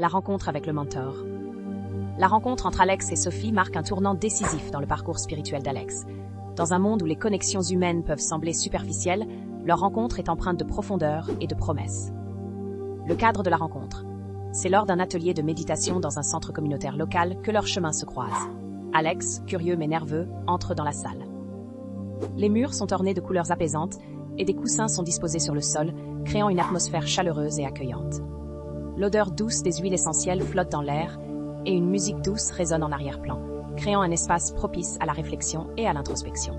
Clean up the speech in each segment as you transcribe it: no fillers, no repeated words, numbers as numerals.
La rencontre avec le mentor. La rencontre entre Alex et Sophie marque un tournant décisif dans le parcours spirituel d'Alex. Dans un monde où les connexions humaines peuvent sembler superficielles, leur rencontre est empreinte de profondeur et de promesses. Le cadre de la rencontre. C'est lors d'un atelier de méditation dans un centre communautaire local que leurs chemins se croisent. Alex, curieux mais nerveux, entre dans la salle. Les murs sont ornés de couleurs apaisantes et des coussins sont disposés sur le sol, créant une atmosphère chaleureuse et accueillante. L'odeur douce des huiles essentielles flotte dans l'air et une musique douce résonne en arrière-plan, créant un espace propice à la réflexion et à l'introspection.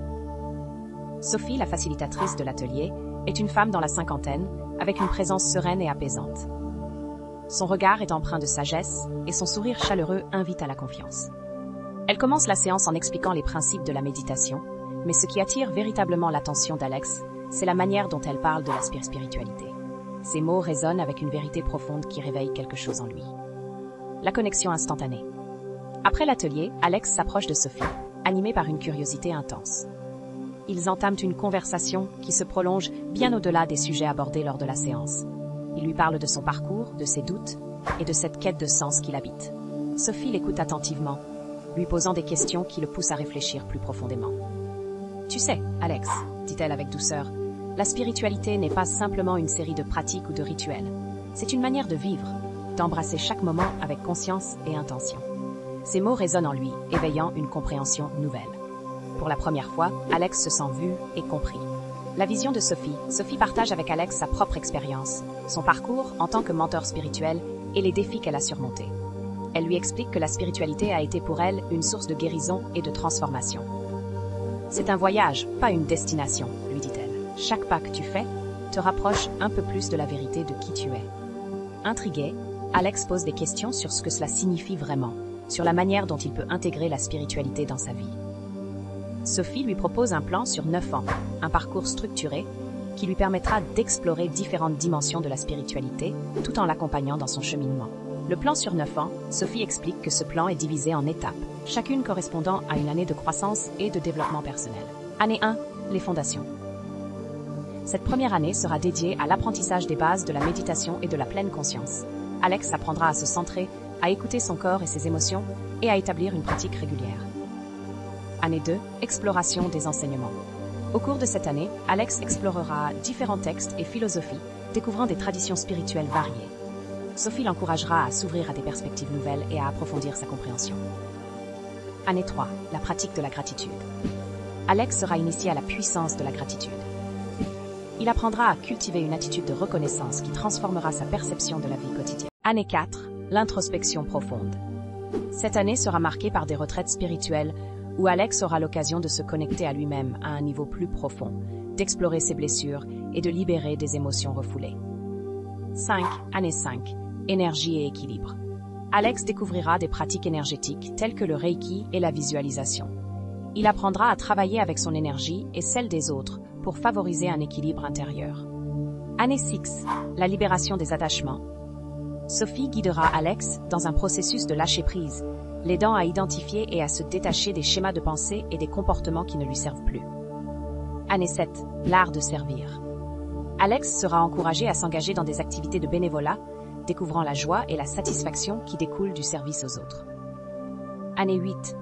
Sophie, la facilitatrice de l'atelier, est une femme dans la cinquantaine, avec une présence sereine et apaisante. Son regard est empreint de sagesse et son sourire chaleureux invite à la confiance. Elle commence la séance en expliquant les principes de la méditation, mais ce qui attire véritablement l'attention d'Alex, c'est la manière dont elle parle de la spiritualité. Ses mots résonnent avec une vérité profonde qui réveille quelque chose en lui. La connexion instantanée. Après l'atelier, Alex s'approche de Sophie, animé par une curiosité intense. Ils entament une conversation qui se prolonge bien au-delà des sujets abordés lors de la séance. Il lui parle de son parcours, de ses doutes et de cette quête de sens qui l'habite. Sophie l'écoute attentivement, lui posant des questions qui le poussent à réfléchir plus profondément. « Tu sais, Alex, dit-elle avec douceur, la spiritualité n'est pas simplement une série de pratiques ou de rituels. C'est une manière de vivre, d'embrasser chaque moment avec conscience et intention. » Ces mots résonnent en lui, éveillant une compréhension nouvelle. Pour la première fois, Alex se sent vu et compris. La vision de Sophie partage avec Alex sa propre expérience, son parcours en tant que mentor spirituel et les défis qu'elle a surmontés. Elle lui explique que la spiritualité a été pour elle une source de guérison et de transformation. « C'est un voyage, pas une destination, lui dit-elle. Chaque pas que tu fais te rapproche un peu plus de la vérité de qui tu es. » Intrigué, Alex pose des questions sur ce que cela signifie vraiment, sur la manière dont il peut intégrer la spiritualité dans sa vie. Sophie lui propose un plan sur 9 ans, un parcours structuré qui lui permettra d'explorer différentes dimensions de la spiritualité tout en l'accompagnant dans son cheminement. Le plan sur 9 ans, Sophie explique que ce plan est divisé en étapes, chacune correspondant à une année de croissance et de développement personnel. Année 1, les fondations. Cette première année sera dédiée à l'apprentissage des bases de la méditation et de la pleine conscience. Alex apprendra à se centrer, à écouter son corps et ses émotions et à établir une pratique régulière. Année 2, exploration des enseignements. Au cours de cette année, Alex explorera différents textes et philosophies, découvrant des traditions spirituelles variées. Sophie l'encouragera à s'ouvrir à des perspectives nouvelles et à approfondir sa compréhension. Année 3, la pratique de la gratitude. Alex sera initié à la puissance de la gratitude. Il apprendra à cultiver une attitude de reconnaissance qui transformera sa perception de la vie quotidienne. Année 4, l'introspection profonde. Cette année sera marquée par des retraites spirituelles où Alex aura l'occasion de se connecter à lui-même à un niveau plus profond, d'explorer ses blessures et de libérer des émotions refoulées. Année 5, énergie et équilibre. Alex découvrira des pratiques énergétiques telles que le Reiki et la visualisation. Il apprendra à travailler avec son énergie et celle des autres pour favoriser un équilibre intérieur. Année 6, la libération des attachements. Sophie guidera Alex dans un processus de lâcher-prise, l'aidant à identifier et à se détacher des schémas de pensée et des comportements qui ne lui servent plus. Année 7, l'art de servir. Alex sera encouragé à s'engager dans des activités de bénévolat, découvrant la joie et la satisfaction qui découlent du service aux autres. Année 8,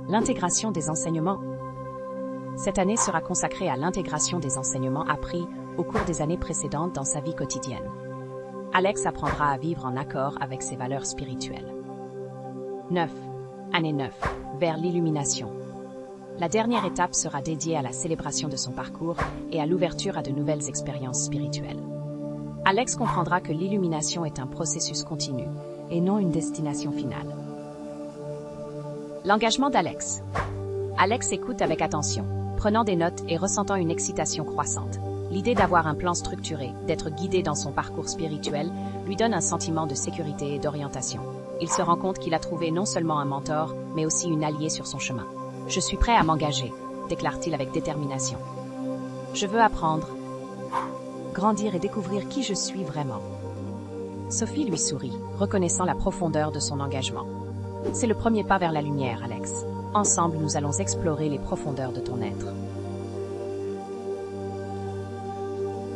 l'intégration des enseignements. Cette année sera consacrée à l'intégration des enseignements appris au cours des années précédentes dans sa vie quotidienne. Alex apprendra à vivre en accord avec ses valeurs spirituelles. Année 9, vers l'illumination. La dernière étape sera dédiée à la célébration de son parcours et à l'ouverture à de nouvelles expériences spirituelles. Alex comprendra que l'illumination est un processus continu et non une destination finale. L'engagement d'Alex. Alex écoute avec attention, prenant des notes et ressentant une excitation croissante. L'idée d'avoir un plan structuré, d'être guidé dans son parcours spirituel, lui donne un sentiment de sécurité et d'orientation. Il se rend compte qu'il a trouvé non seulement un mentor, mais aussi une alliée sur son chemin. « Je suis prêt à m'engager », déclare-t-il avec détermination. « Je veux apprendre, grandir et découvrir qui je suis vraiment. » Sophie lui sourit, reconnaissant la profondeur de son engagement. « C'est le premier pas vers la lumière, Alex. Ensemble, nous allons explorer les profondeurs de ton être. »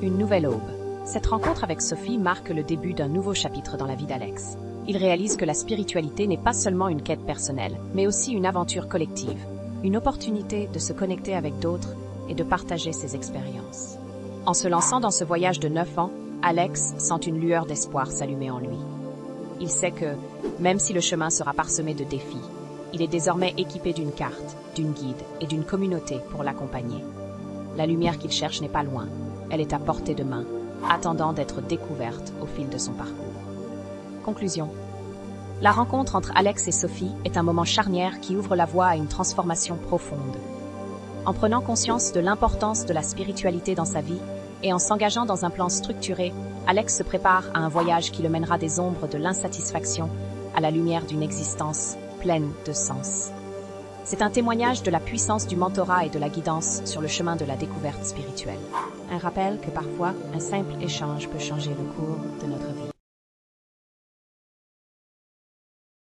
Une nouvelle aube. Cette rencontre avec Sophie marque le début d'un nouveau chapitre dans la vie d'Alex. il réalise que la spiritualité n'est pas seulement une quête personnelle, mais aussi une aventure collective, une opportunité de se connecter avec d'autres et de partager ses expériences. En se lançant dans ce voyage de 9 ans, Alex sent une lueur d'espoir s'allumer en lui. Il sait que, même si le chemin sera parsemé de défis, il est désormais équipé d'une carte, d'une guide et d'une communauté pour l'accompagner. La lumière qu'il cherche n'est pas loin, elle est à portée de main, attendant d'être découverte au fil de son parcours. Conclusion. La rencontre entre Alex et Sophie est un moment charnière qui ouvre la voie à une transformation profonde. En prenant conscience de l'importance de la spiritualité dans sa vie et en s'engageant dans un plan structuré, Alex se prépare à un voyage qui le mènera des ombres de l'insatisfaction à la lumière d'une existence pleine de sens. C'est un témoignage de la puissance du mentorat et de la guidance sur le chemin de la découverte spirituelle. Un rappel que parfois, un simple échange peut changer le cours de notre vie.